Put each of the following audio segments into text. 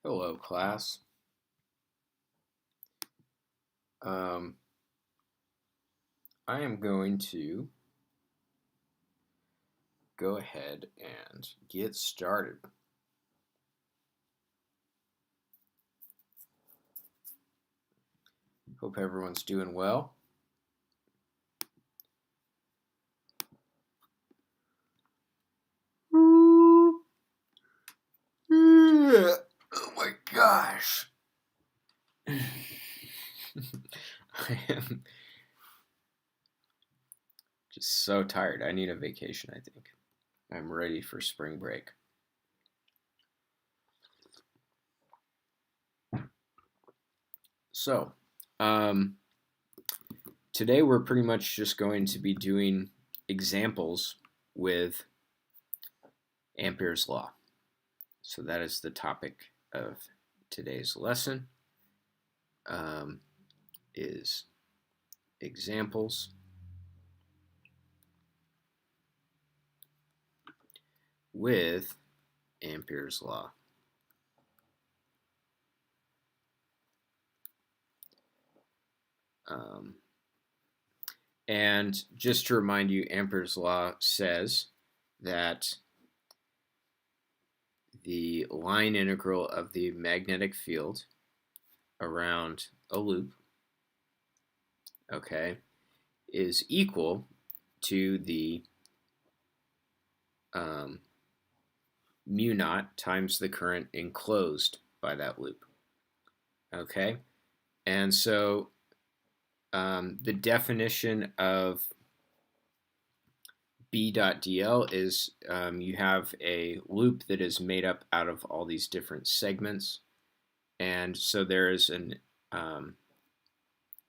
Hello, class. I am going to go ahead and get started. Hope everyone's doing well. Oh my gosh. I am just so tired. I need a vacation, I think. I'm ready for spring break. So, today we're pretty much just going to be doing examples with Ampere's law. So that is the topic of today's lesson, is examples with Ampere's law. And just to remind you, Ampere's law says that the line integral of the magnetic field around a loop, okay, is equal to the mu naught times the current enclosed by that loop, okay? And so the definition of B dot dl is you have a loop that is made up out of all these different segments, and so there is an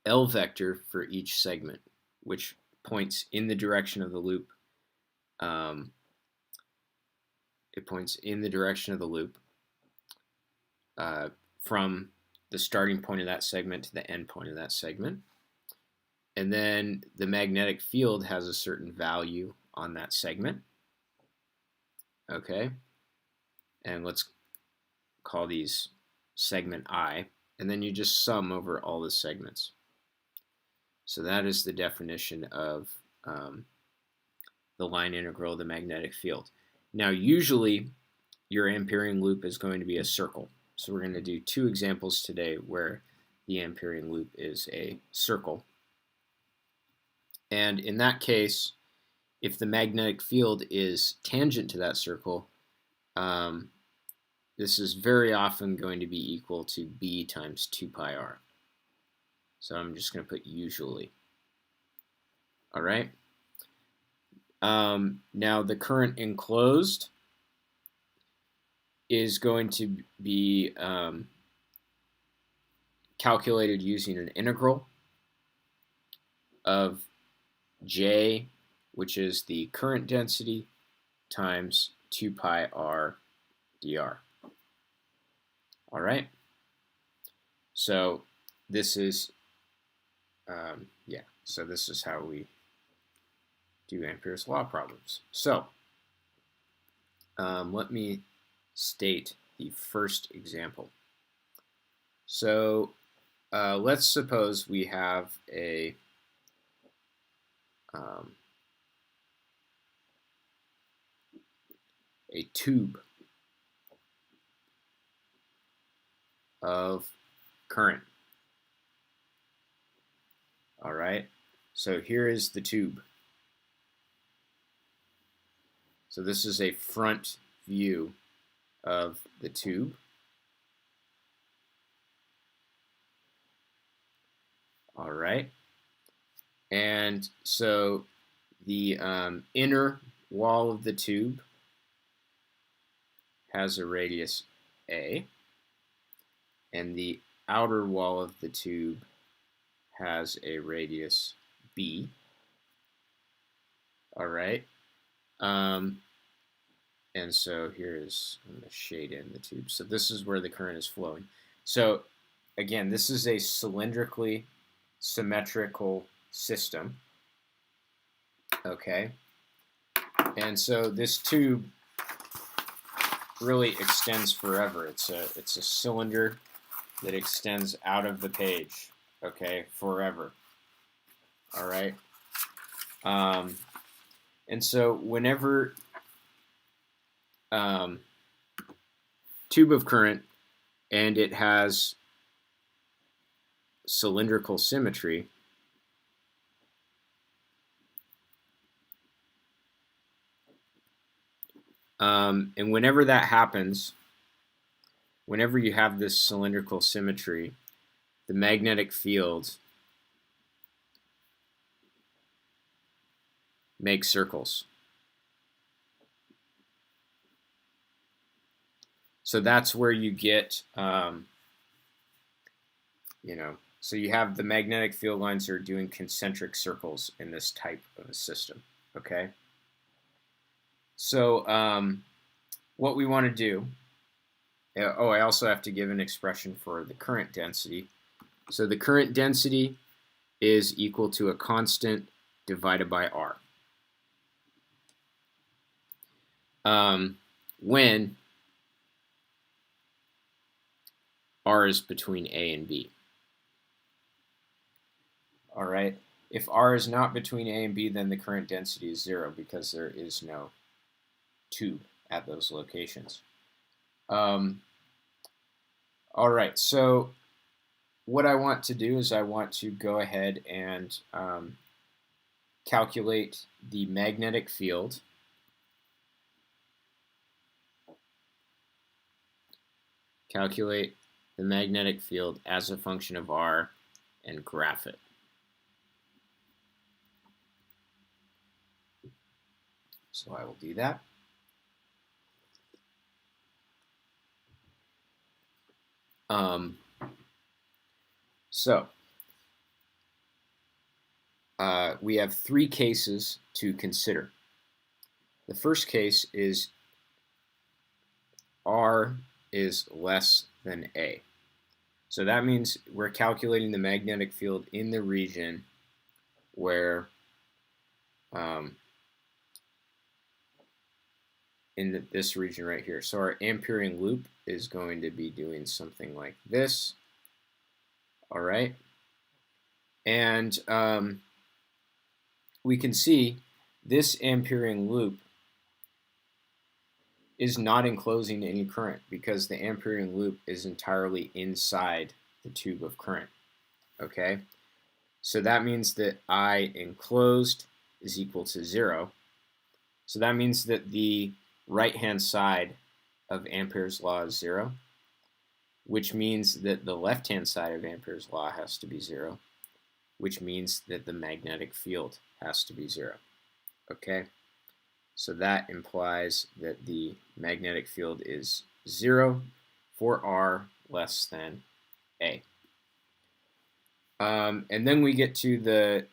L vector for each segment, which points in the direction of the loop. It points in the direction of the loop from the starting point of that segment to the end point of that segment. And then the magnetic field has a certain value on that segment. Okay. And let's call these segment I. And then you just sum over all the segments. So that is the definition of the line integral of the magnetic field. Now, usually your Amperian loop is going to be a circle. So we're going to do two examples today where the Amperian loop is a circle. And in that case, if the magnetic field is tangent to that circle, this is very often going to be equal to B times 2 pi r. So I'm just going to put usually. All right. Now the current enclosed is going to be calculated using an integral of J, which is the current density, times 2 pi r dr. All right. So this is, so this is how we do Ampere's law problems. So let me state the first example. So let's suppose we have a tube of current. All right, so here is the tube. So this is a front view of the tube. All right, and so the inner wall of the tube has a radius A, and the outer wall of the tube has a radius B. All right. And so here is, I'm going to shade in the tube. So this is where the current is flowing. So again, this is a cylindrically symmetrical system. Okay. And so this tube really extends forever. It's a cylinder that extends out of the page, okay, forever. All right. And so whenever tube of current and it has cylindrical symmetry, and whenever that happens, whenever you have this cylindrical symmetry, the magnetic field makes circles. So that's where you get, so you have the magnetic field lines that are doing concentric circles in this type of a system, okay? So what we want to do, I also have to give an expression for the current density. So the current density is equal to a constant divided by R. When R is between A and B. All right. If R is not between A and B, then the current density is 0 because there is no tube at those locations. All right. So what I want to do is I want to go ahead and calculate the magnetic field. Calculate the magnetic field as a function of R and graph it. So I will do that. We have 3 cases to consider. The first case is R is less than A. So that means we're calculating the magnetic field in the region where in this region right here. So our Amperian loop is going to be doing something like this. All right. And we can see this Amperian loop is not enclosing any current because the Amperian loop is entirely inside the tube of current. Okay. So that means that I enclosed is equal to 0. So that means that the right-hand side of Ampere's law is 0, which means that the left-hand side of Ampere's law has to be 0, which means that the magnetic field has to be 0. Okay? So that implies that the magnetic field is 0 for R less than A. And then we get to the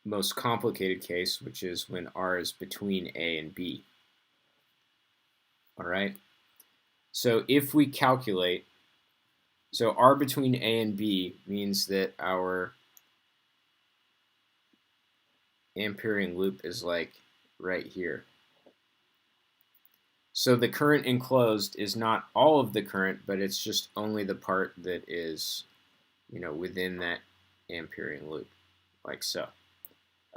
most complicated case, which is when R is between A and B. All right. So if we calculate, so R between A and B means that our Amperian loop is like right here. So the current enclosed is not all of the current, but it's just only the part that is, within that Amperian loop, like so.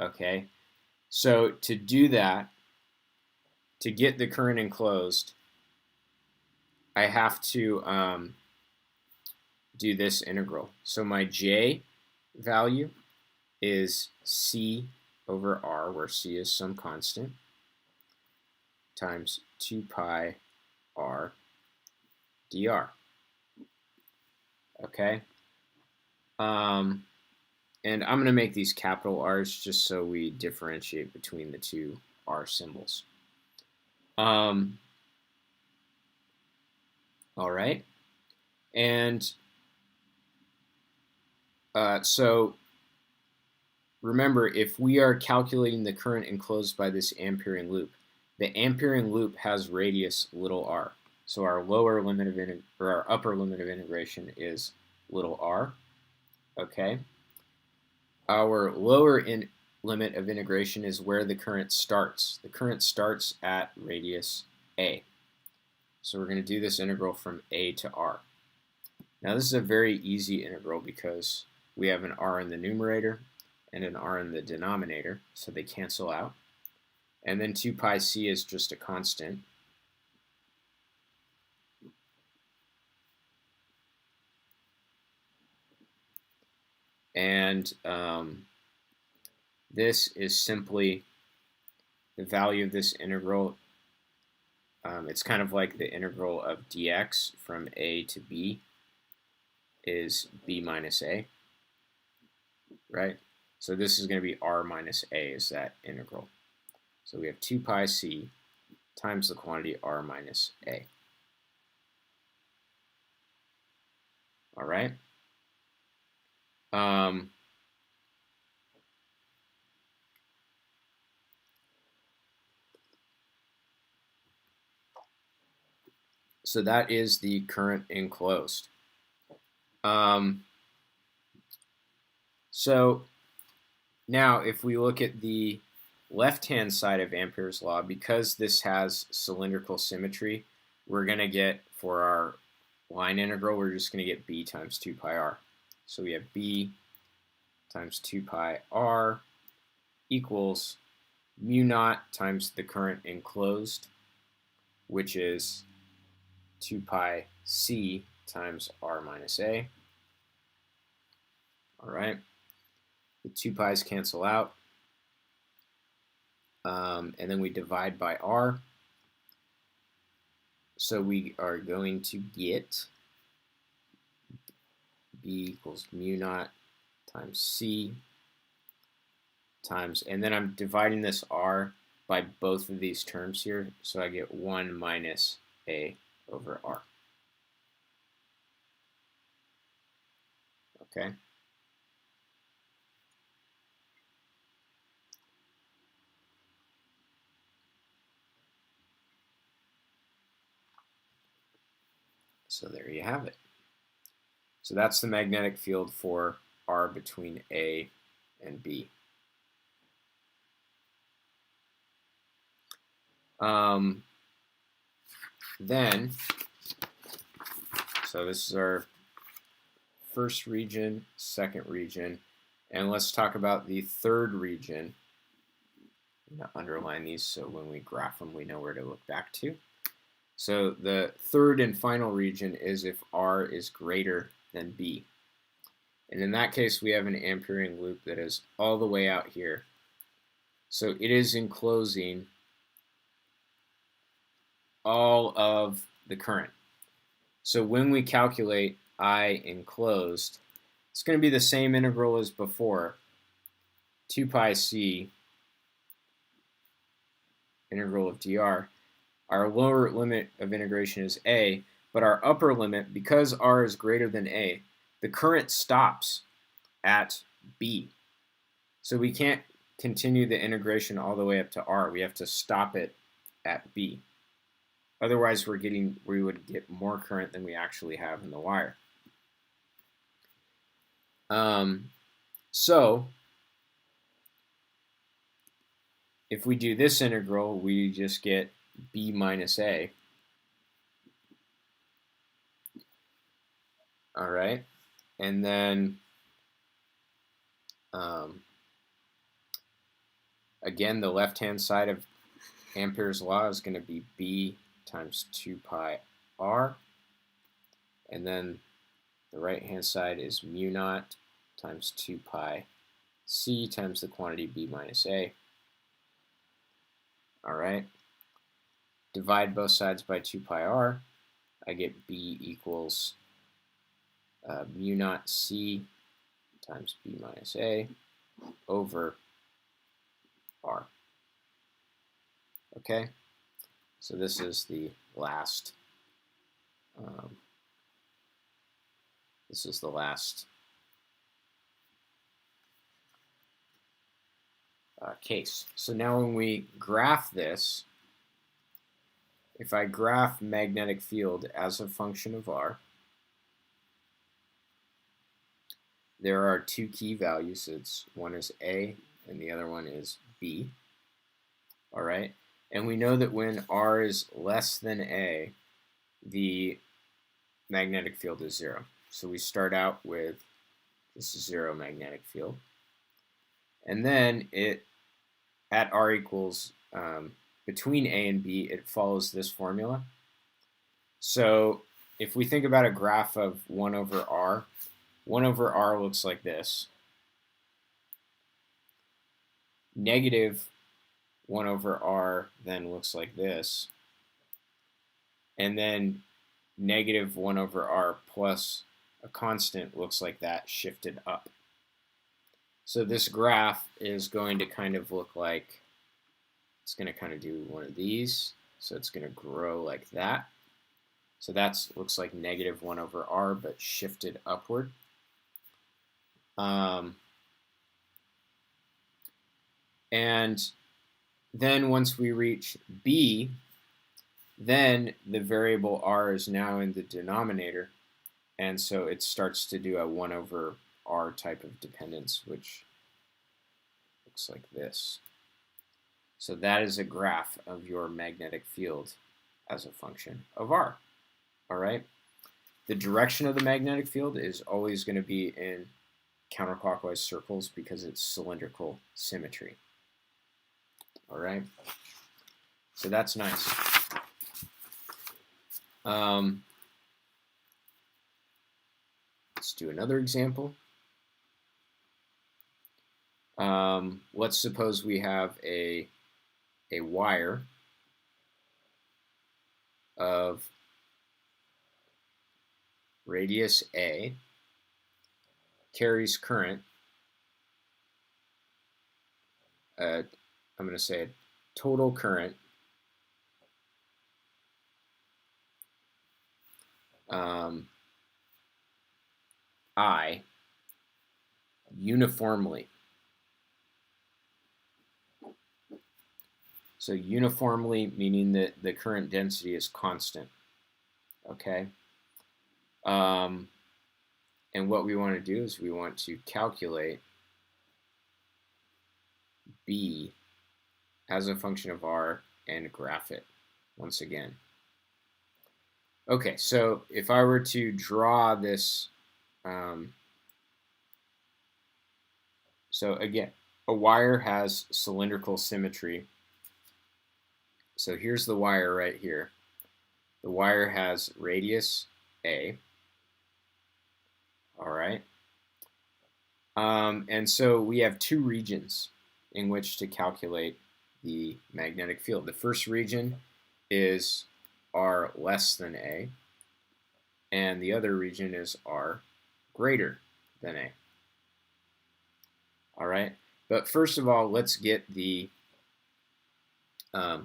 Okay, so to do that, to get the current enclosed, I have to do this integral. So my J value is C over R, where C is some constant, times 2 pi R dr. Okay? And I'm going to make these capital R's just so we differentiate between the two R symbols. All right. And so remember, if we are calculating the current enclosed by this Amperian loop, the Amperian loop has radius little r. So our lower limit of our upper limit of integration is little r. Okay. Our lower limit of integration is where the current starts. The current starts at radius a. So we're going to do this integral from a to r. Now this is a very easy integral because we have an r in the numerator and an r in the denominator, so they cancel out. And then 2 pi c is just a constant. And this is simply the value of this integral. It's kind of like the integral of dx from a to b is b minus a, right? So this is going to be r minus a is that integral. So we have 2 pi c times the quantity r minus a. All right? So that is the current enclosed. So now if we look at the left-hand side of Ampere's law, because this has cylindrical symmetry, we're going to get, for our line integral, we're just going to get b times 2 pi r. So we have b times 2 pi r equals mu naught times the current enclosed, which is 2 pi c times r minus a. All right. The 2 pi's cancel out. And then we divide by r. So we are going to get b equals mu naught times c times, and then I'm dividing this r by both of these terms here, so I get 1 minus a over r. Okay. So there you have it. So that's the magnetic field for r between a and b. Then, so this is our first region, second region, and let's talk about the third region. I'm going to underline these so when we graph them, we know where to look back to. So the third and final region is if r is greater than b. And in that case, we have an Amperian loop that is all the way out here. So it is enclosing all of the current. So when we calculate I enclosed, it's going to be the same integral as before, 2 pi c integral of dr. Our lower limit of integration is a, but our upper limit, because r is greater than a, the current stops at b. So we can't continue the integration all the way up to r. We have to stop it at b. Otherwise, we would get more current than we actually have in the wire. So if we do this integral, we just get b minus a. All right, and then again, the left-hand side of Ampere's law is going to be b times 2 pi r, and then the right-hand side is mu naught times 2 pi c times the quantity b minus a. All right, divide both sides by 2 pi r, I get b equals mu naught c times b minus a over r. Okay, so this is the last case. So now when we graph this, if I graph magnetic field as a function of r, there are two key values. One is a and the other one is B. All right, and we know that when R is less than A, the magnetic field is 0. So we start out with just 0 magnetic field. And then at R equals, between A and B, it follows this formula. So if we think about a graph of 1 over R, 1 over R looks like this. Negative 1 over R then looks like this. And then negative 1 over R plus a constant looks like that shifted up. So this graph is going to kind of look like, it's going to kind of do one of these. So it's going to grow like that. So that looks like negative 1 over R, but shifted upward. And then once we reach B, then the variable R is now in the denominator. And so it starts to do a 1 over R type of dependence, which looks like this. So that is a graph of your magnetic field as a function of R. All right. The direction of the magnetic field is always going to be in counterclockwise circles because it's cylindrical symmetry. All right. So that's nice. Let's do another example. Let's suppose we have a wire of radius A, carries current. I'm going to say total current I uniformly. So uniformly meaning that the current density is constant. Okay. And what we want to do is we want to calculate B as a function of R and graph it once again. Okay, so if I were to draw this, so again, a wire has cylindrical symmetry. So here's the wire right here. The wire has radius A. All right. And so we have two regions in which to calculate the magnetic field. The first region is R less than A, and the other region is R greater than A. All right. But first of all, let's get the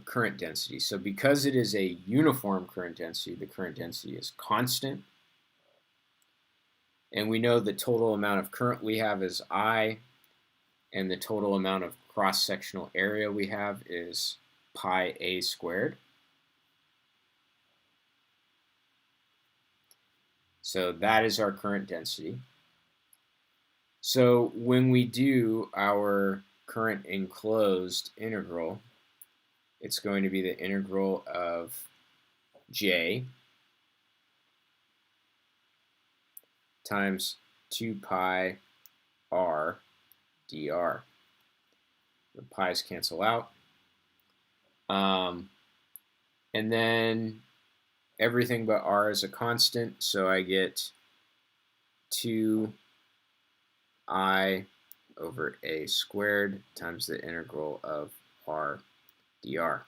current density. So because it is a uniform current density, the current density is constant. And we know the total amount of current we have is I, and the total amount of cross-sectional area we have is pi a squared. So that is our current density. So when we do our current enclosed integral, it's going to be the integral of J times 2 pi r dr. The pi's cancel out. And then everything but r is a constant, so I get 2I over a squared times the integral of r dr.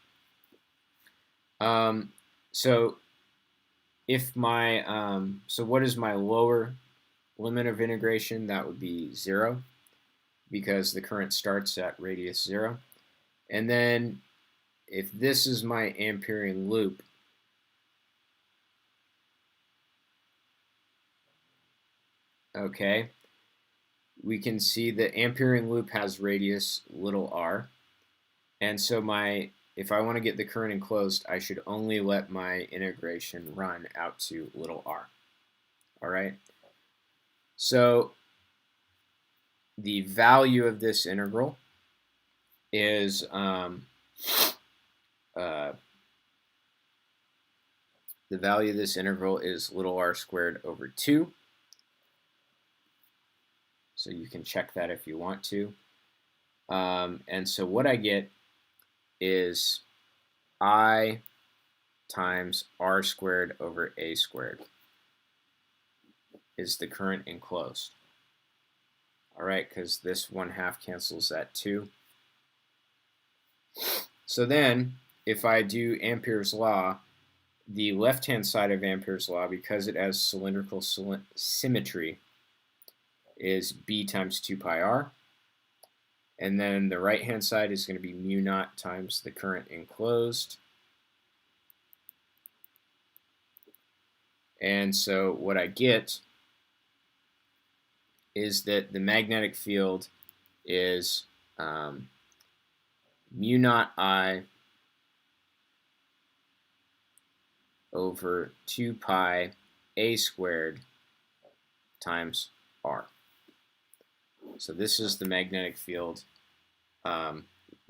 So if my, so what is my lower limit of integration? That would be 0 because the current starts at radius 0. And then if this is my Amperian loop, okay, we can see the Amperian loop has radius little r. And so if I want to get the current enclosed, I should only let my integration run out to little r. All right. So the value of this integral is the value of this integral is little r squared over 2. So you can check that if you want to. And so what I get is I times r squared over a squared is the current enclosed. All right, because this 1/2 cancels that 2. So then, if I do Ampere's law, the left-hand side of Ampere's law, because it has cylindrical symmetry, is B times 2 pi r. And then the right-hand side is going to be mu naught times the current enclosed. And so what I get is that the magnetic field is mu naught I over 2 pi a squared times r. So this is the magnetic field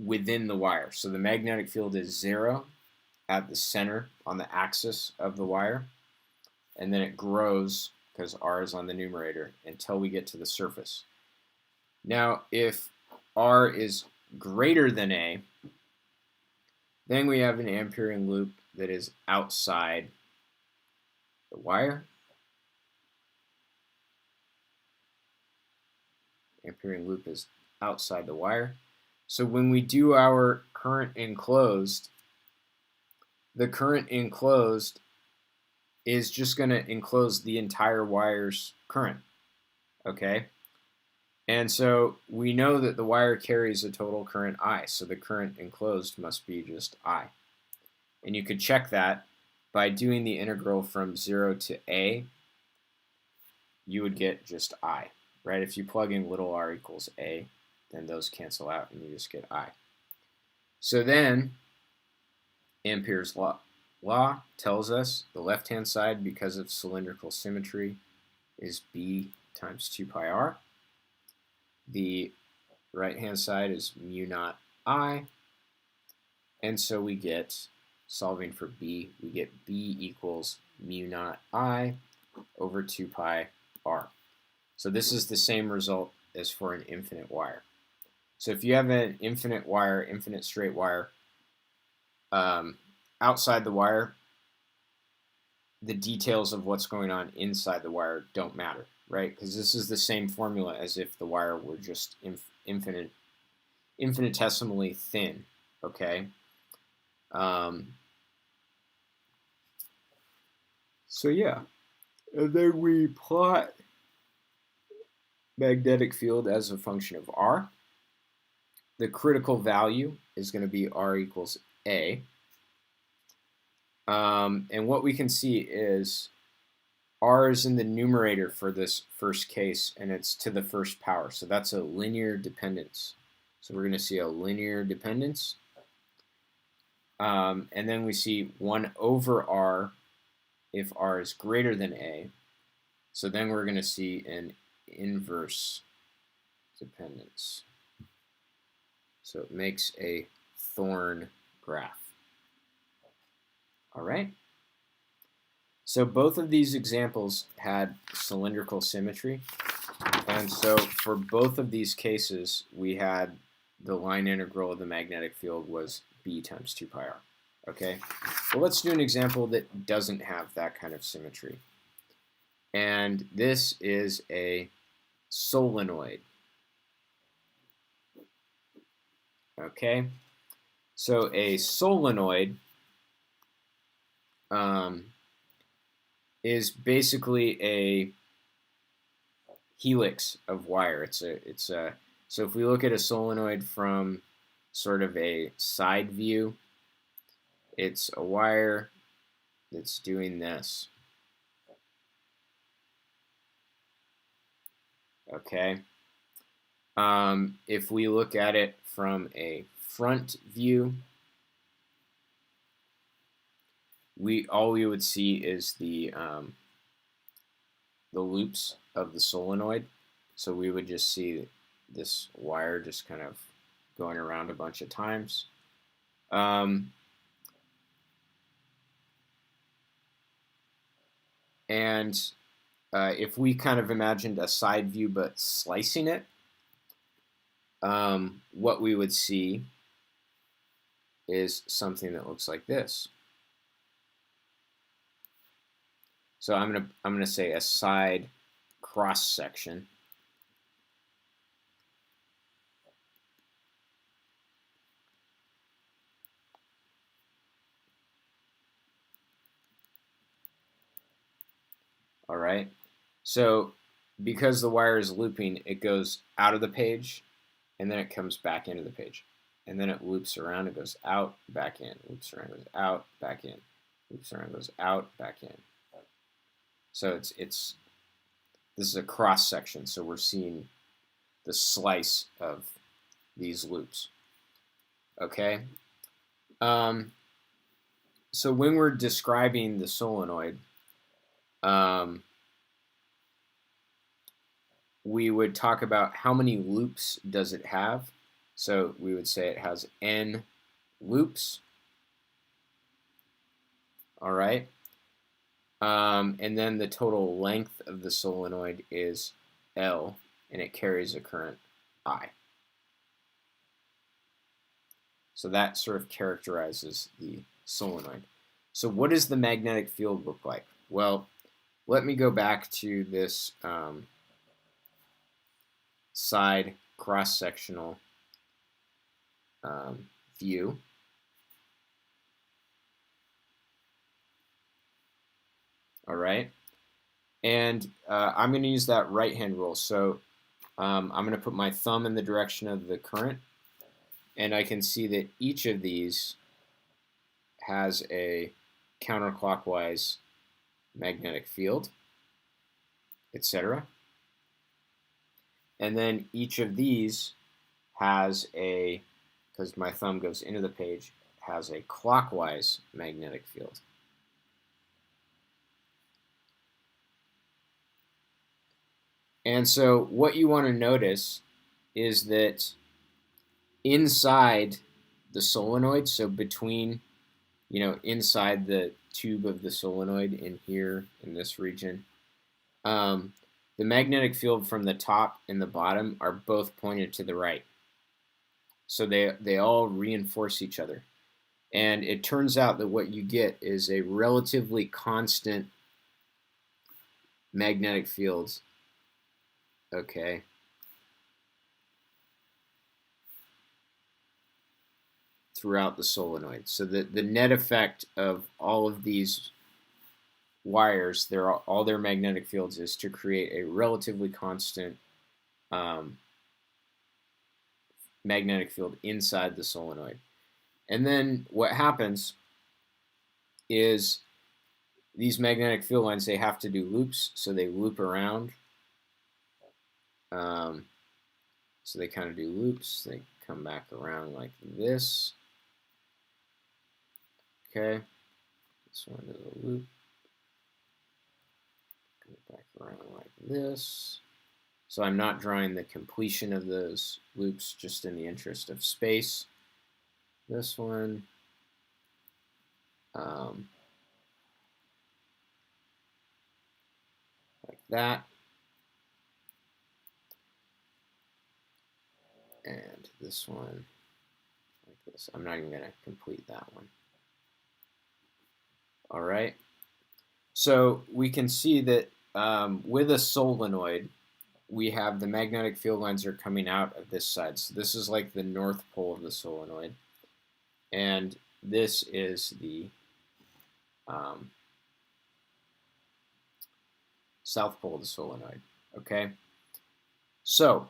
within the wire. So the magnetic field is 0 at the center on the axis of the wire, and then it grows because r is on the numerator until we get to the surface. Now, if r is greater than a, then we have an Amperian loop that is outside the wire. Amperian loop is outside the wire. So when we do our current enclosed, the current enclosed is just going to enclose the entire wire's current, okay? And so we know that the wire carries a total current I, so the current enclosed must be just I. And you could check that by doing the integral from 0 to a, you would get just I, right? If you plug in little r equals a, then those cancel out and you just get I. So then Ampere's law tells us the left-hand side, because of cylindrical symmetry, is B times 2 pi r. The right-hand side is mu naught I. And so we get, solving for B, we get B equals mu naught I over 2 pi r. So this is the same result as for an infinite wire. So if you have an infinite wire, infinite straight wire, outside the wire, the details of what's going on inside the wire don't matter, right? Because this is the same formula as if the wire were just infinitesimally thin, okay? So yeah, and then we plot magnetic field as a function of r. The critical value is going to be r equals a. And what we can see is r is in the numerator for this first case, and it's to the first power. So that's a linear dependence. So we're going to see a linear dependence. And then we see 1 over r if r is greater than a. So then we're going to see an inverse dependence. So it makes a Thorne graph. All right. So both of these examples had cylindrical symmetry. And so for both of these cases, we had the line integral of the magnetic field was B times 2 pi r. Okay. Well, let's do an example that doesn't have that kind of symmetry. And this is a solenoid. Okay. So a solenoid is basically a helix of wire. So if we look at a solenoid from sort of a side view, it's a wire that's doing this. Okay. If we look at it from a front view, all we would see is the loops of the solenoid. So we would just see this wire just kind of going around a bunch of times. If we kind of imagined a side view but slicing it, what we would see is something that looks like this. So I'm gonna say a side cross section. All right. So because the wire is looping, it goes out of the page, and then it comes back into the page, and then it loops around. It goes out, back in, loops around, goes out, back in, loops around, goes out, back in. So this is a cross section. So we're seeing the slice of these loops. Okay. So when we're describing the solenoid, we would talk about how many loops does it have. So we would say it has n loops. All right. And then the total length of the solenoid is L, and it carries a current I. So that sort of characterizes the solenoid. So what does the magnetic field look like? Well, let me go back to this side cross-sectional view. All right. And I'm going to use that right-hand rule. So I'm going to put my thumb in the direction of the current, and I can see that each of these has a counterclockwise magnetic field, etc. And then each of these has a, because my thumb goes into the page, has a clockwise magnetic field. And so what you want to notice is that inside the solenoid, so between, inside the tube of the solenoid in here, in this region, the magnetic field from the top and the bottom are both pointed to the right. So they all reinforce each other. And it turns out that what you get is a relatively constant magnetic field, okay, throughout the solenoid. So the net effect of all of these wires, all their magnetic fields, is to create a relatively constant magnetic field inside the solenoid. And then what happens is these magnetic field lines, they have to do loops, so they loop around. So they kind of do loops. They come back around like this. Okay, this one is a loop. Come back around like this. So I'm not drawing the completion of those loops, just in the interest of space. This one. Like that. And this one like this. I'm not even going to complete that one. All right. So we can see that with a solenoid, we have the magnetic field lines are coming out of this side. So this is like the north pole of the solenoid. And this is the south pole of the solenoid. Okay. So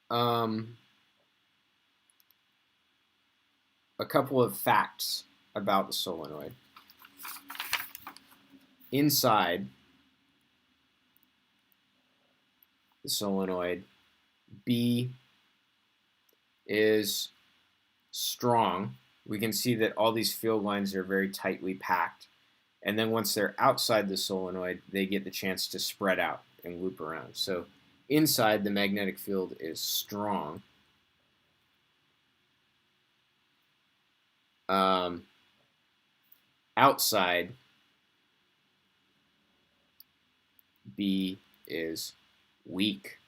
a couple of facts about the solenoid. Inside the solenoid, B is strong. We can see that all these field lines are very tightly packed. And then once they're outside the solenoid, they get the chance to spread out and loop around. So inside, the magnetic field is strong. outside B is weak.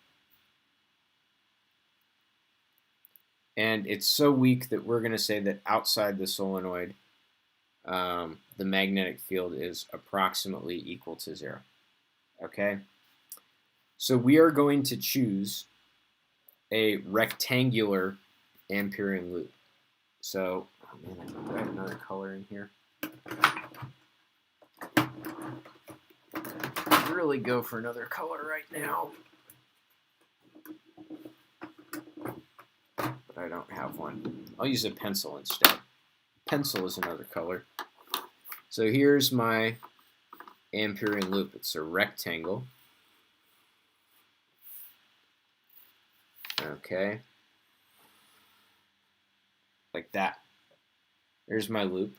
And it's so weak that we're going to say that outside the solenoid, the magnetic field is approximately equal to 0. Okay? So we are going to choose a rectangular Amperian loop. So, oh man, I have another color in here. I'd really go for another color right now, but I don't have one. I'll use a pencil instead. Pencil is another color. So here's my Amperian loop. It's a rectangle. Okay. Like that. There's my loop.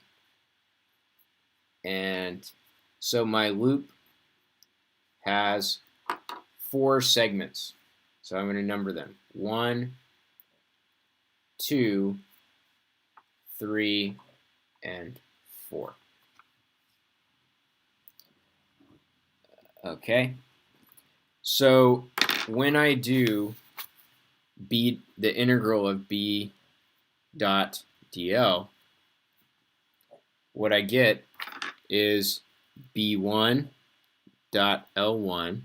And so my loop has 4 segments. So I'm going to number them. 1, 2, 3, and 4. Okay. So when I do B, the integral of B dot dl, what I get is B1 dot L1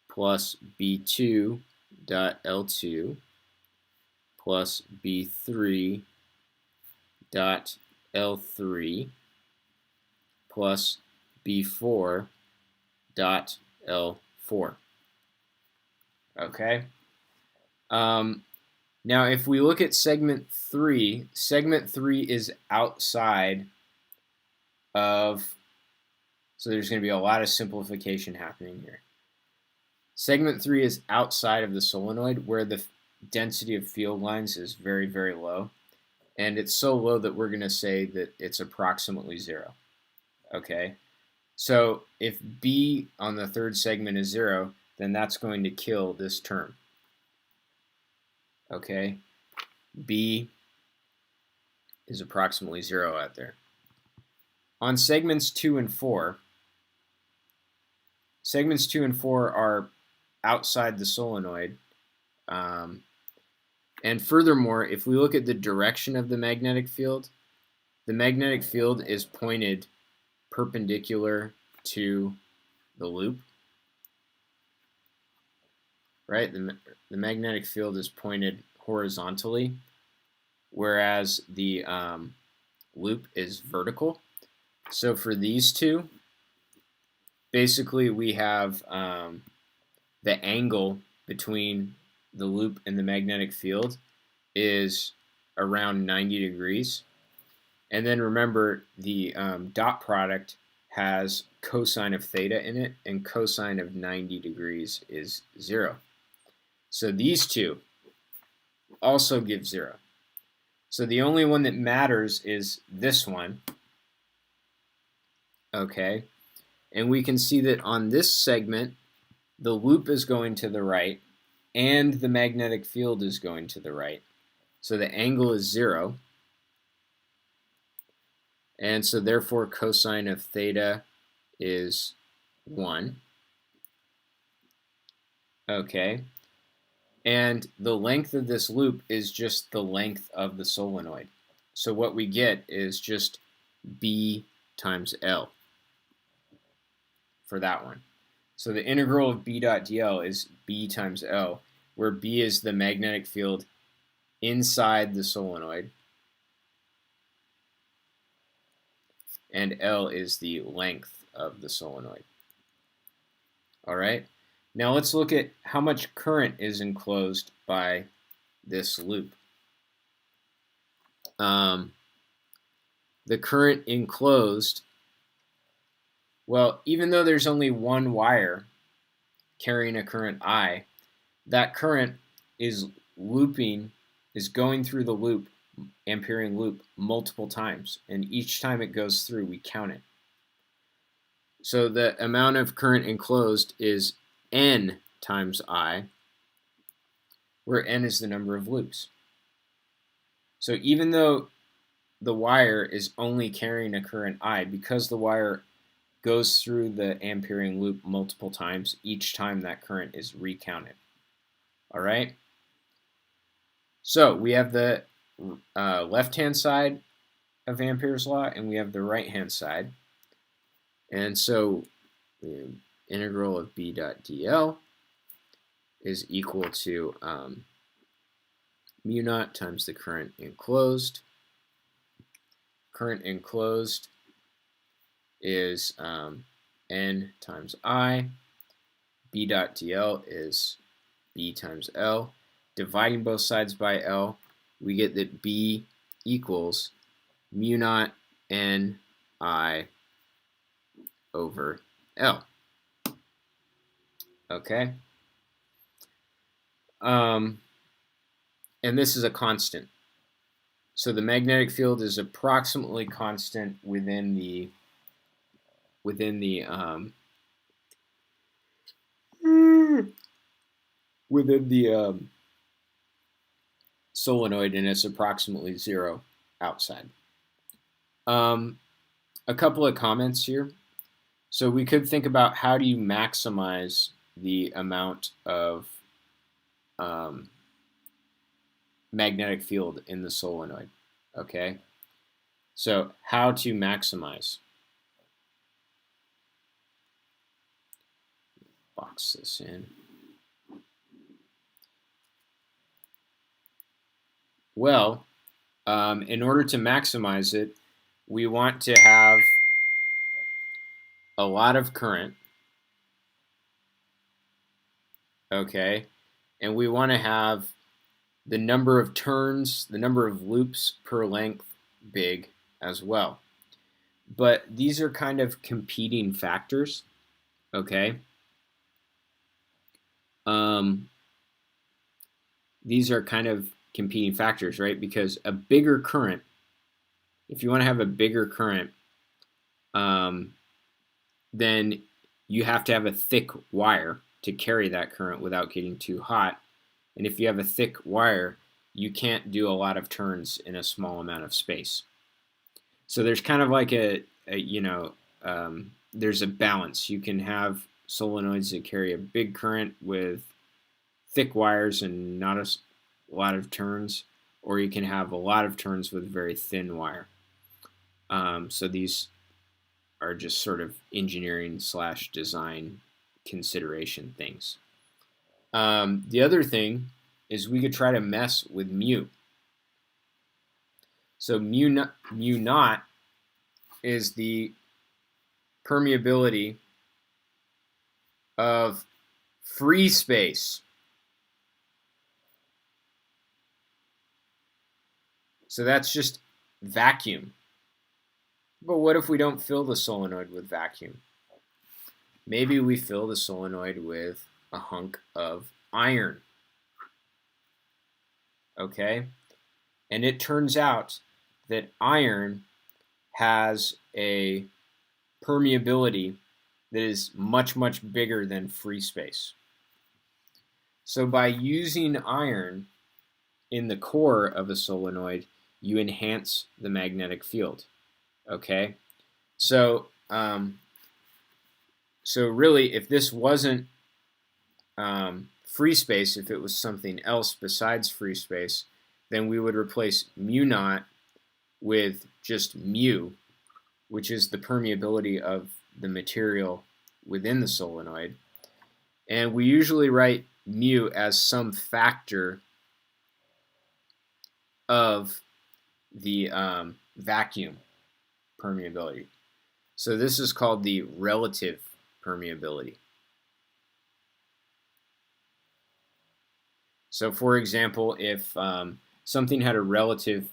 plus B2 dot L2 plus B3 dot L3 plus B4 dot L4. Okay. Now, if we look at segment 3 is outside of, so there's going to be a lot of simplification happening here. Segment 3 is outside of the solenoid where the density of field lines is very, very low. And it's so low that we're going to say that it's approximately 0. Okay? So if B on the third segment is 0, then that's going to kill this term. Okay? B is approximately 0 out there. On segments 2 and 4, segments 2 and 4 are outside the solenoid. And furthermore, if we look at the direction of the magnetic field is pointed perpendicular to the loop. Right? The magnetic field is pointed horizontally, whereas the loop is vertical. So for these two, basically we have the angle between the loop and the magnetic field is around 90 degrees. And then remember, the dot product has cosine of theta in it, and cosine of 90 degrees is 0. So these two also give 0. So the only one that matters is this one. Okay, and we can see that on this segment, the loop is going to the right, and the magnetic field is going to the right. So the angle is 0. And so therefore cosine of theta is 1. Okay. And the length of this loop is just the length of the solenoid. So what we get is just B times L for that one. So the integral of B dot dl is B times L, where B is the magnetic field inside the solenoid, and L is the length of the solenoid. All right. Now let's look at how much current is enclosed by this loop. The current enclosed, well, even though there's only one wire carrying a current I, that current is going through the loop, Amperian loop, multiple times. And each time it goes through, we count it. So the amount of current enclosed is N times I, where N is the number of loops. So even though the wire is only carrying a current I, because the wire goes through the Amperian loop multiple times, each time that current is recounted. All right? So we have the left-hand side of Ampere's law, and we have the right-hand side. And so the integral of B dot dl is equal to mu naught times the current enclosed. Current enclosed is N times I. B dot dl is B times L. Dividing both sides by L, we get that B equals mu naught N I over L. Okay? And this is a constant. So the magnetic field is approximately constant within the solenoid, and it's approximately 0 outside. A couple of comments here. So we could think about, how do you maximize the amount of magnetic field in the solenoid? Okay, so how to maximize? Box this in. Well, in order to maximize it, we want to have a lot of current, okay, and we want to have the number of turns, the number of loops per length big as well. But these are kind of competing factors, okay? These are kind of competing factors, right? Because a bigger current, if you want to have a bigger current, then you have to have a thick wire to carry that current without getting too hot. And if you have a thick wire, you can't do a lot of turns in a small amount of space. So there's kind of like there's a balance. You can have solenoids that carry a big current with thick wires and not a lot of turns, or you can have a lot of turns with very thin wire. So these are just sort of engineering / design consideration things. The other thing is we could try to mess with mu. So mu naught is the permeability of free space. So that's just vacuum. But what if we don't fill the solenoid with vacuum? Maybe we fill the solenoid with a hunk of iron. Okay? And it turns out that iron has a permeability that is much, much bigger than free space. So by using iron in the core of a solenoid, you enhance the magnetic field. Okay? So really, if this wasn't free space, if it was something else besides free space, then we would replace mu naught with just mu, which is the permeability of the material within the solenoid. And we usually write mu as some factor of the vacuum permeability. So this is called the relative permeability. So for example, if something had a relative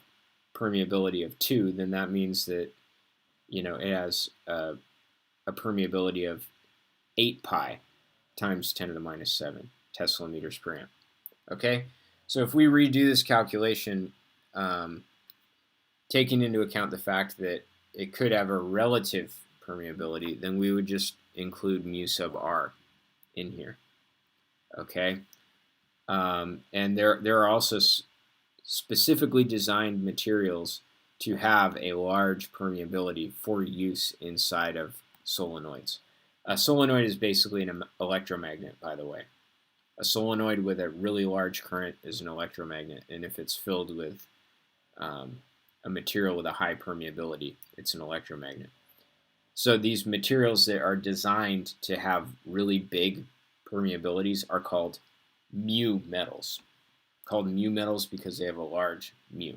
permeability of 2, then that means that it has a permeability of 8 pi times 10 to the minus 7 Tesla meters per amp. Okay, so if we redo this calculation, taking into account the fact that it could have a relative permeability, then we would just include mu sub r in here. Okay, and there are also specifically designed materials to have a large permeability for use inside of solenoids. A solenoid is basically an electromagnet, by the way. A solenoid with a really large current is an electromagnet, and if it's filled with a material with a high permeability, it's an electromagnet. So these materials that are designed to have really big permeabilities are called mu metals. Called mu metals because they have a large mu.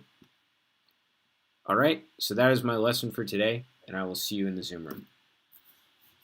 All right, so that is my lesson for today, and I will see you in the Zoom room.